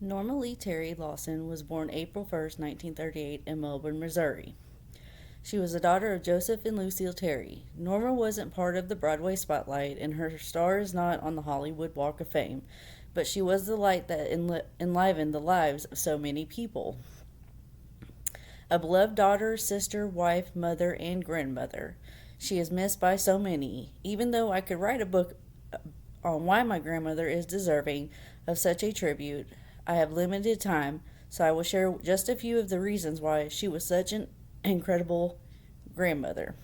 Norma Lee Terry Lawson was born April 1st, 1938, in Melbourne, Missouri. She was the daughter of Joseph and Lucille Terry. Norma wasn't part of the Broadway spotlight, and her star is not on the Hollywood Walk of Fame, but she was the light that enlivened the lives of so many people. A beloved daughter, sister, wife, mother, and grandmother. She is missed by so many. Even though I could write a book on why my grandmother is deserving of such a tribute, I have limited time, so I will share just a few of the reasons why she was such an incredible grandmother.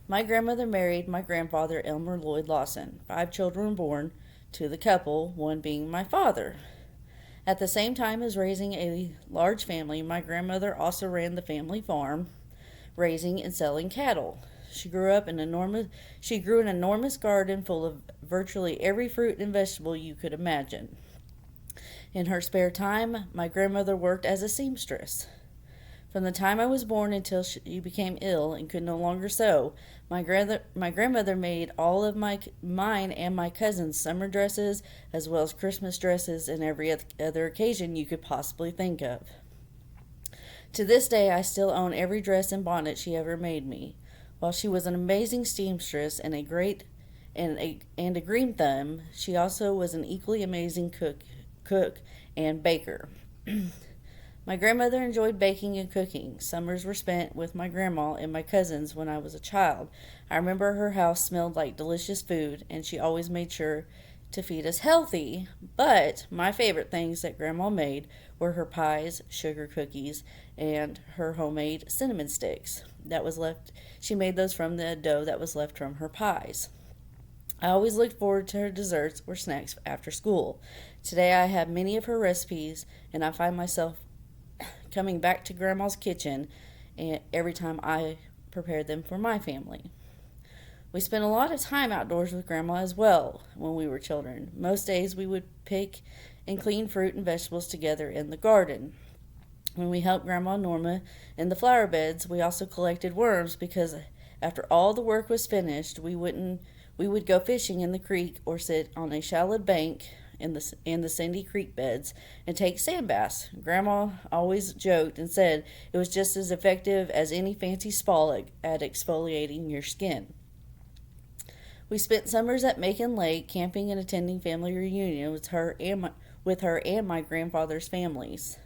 My grandmother married my grandfather, Elmer Lloyd Lawson. 5 children were born to the couple, one being my father. At the same time as raising a large family, my grandmother also ran the family farm, raising and selling cattle. She grew an enormous garden full of virtually every fruit and vegetable you could imagine. In her spare time, my grandmother worked as a seamstress. From the time I was born until she became ill and could no longer sew, my grandmother made all of mine and my cousins summer dresses, as well as Christmas dresses and every other occasion you could possibly think of. To this day, I still own every dress and bonnet she ever made me. While she was an amazing seamstress and a green thumb, she also was an equally amazing cook and baker. My grandmother enjoyed baking and cooking. Summers were spent with my grandma and my cousins when I was a child. I remember her house smelled like delicious food, and she always made sure to feed us healthy. But my favorite things that grandma made were her pies, sugar cookies, and her homemade cinnamon sticks. She made those from the dough that was left from her pies. I always looked forward to her desserts or snacks after school. Today I have many of her recipes, and I find myself coming back to Grandma's kitchen every time I prepare them for my family. We spent a lot of time outdoors with Grandma as well when we were children. Most days we would pick and clean fruit and vegetables together in the garden. When we helped Grandma Norma in the flower beds, we also collected worms because after all the work was finished, we would go fishing in the creek or sit on a shallow bank in the sandy creek beds and take sand baths. Grandma always joked and said it was just as effective as any fancy spa at exfoliating your skin. We spent summers at Macon Lake, camping and attending family reunions with her and my grandfather's families.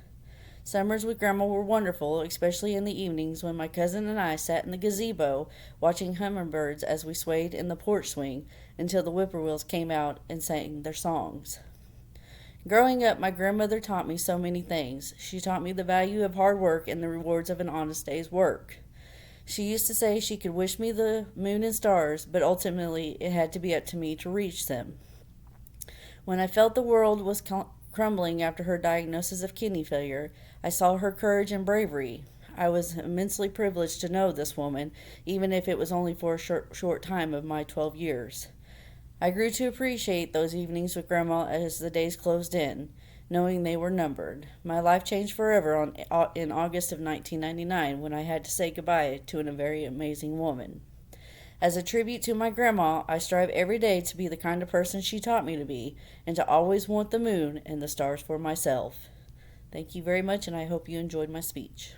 Summers with Grandma were wonderful, especially in the evenings when my cousin and I sat in the gazebo watching hummingbirds as we swayed in the porch swing until the whippoorwills came out and sang their songs. Growing up, my grandmother taught me so many things. She taught me the value of hard work and the rewards of an honest day's work. She used to say she could wish me the moon and stars, but ultimately it had to be up to me to reach them. When I felt the world was crumbling after her diagnosis of kidney failure, I saw her courage and bravery. I was immensely privileged to know this woman, even if it was only for a short time of my 12 years. I grew to appreciate those evenings with Grandma as the days closed in, knowing they were numbered. My life changed forever in August of 1999 when I had to say goodbye to a very amazing woman. As a tribute to my grandma, I strive every day to be the kind of person she taught me to be and to always want the moon and the stars for myself. Thank you very much, and I hope you enjoyed my speech.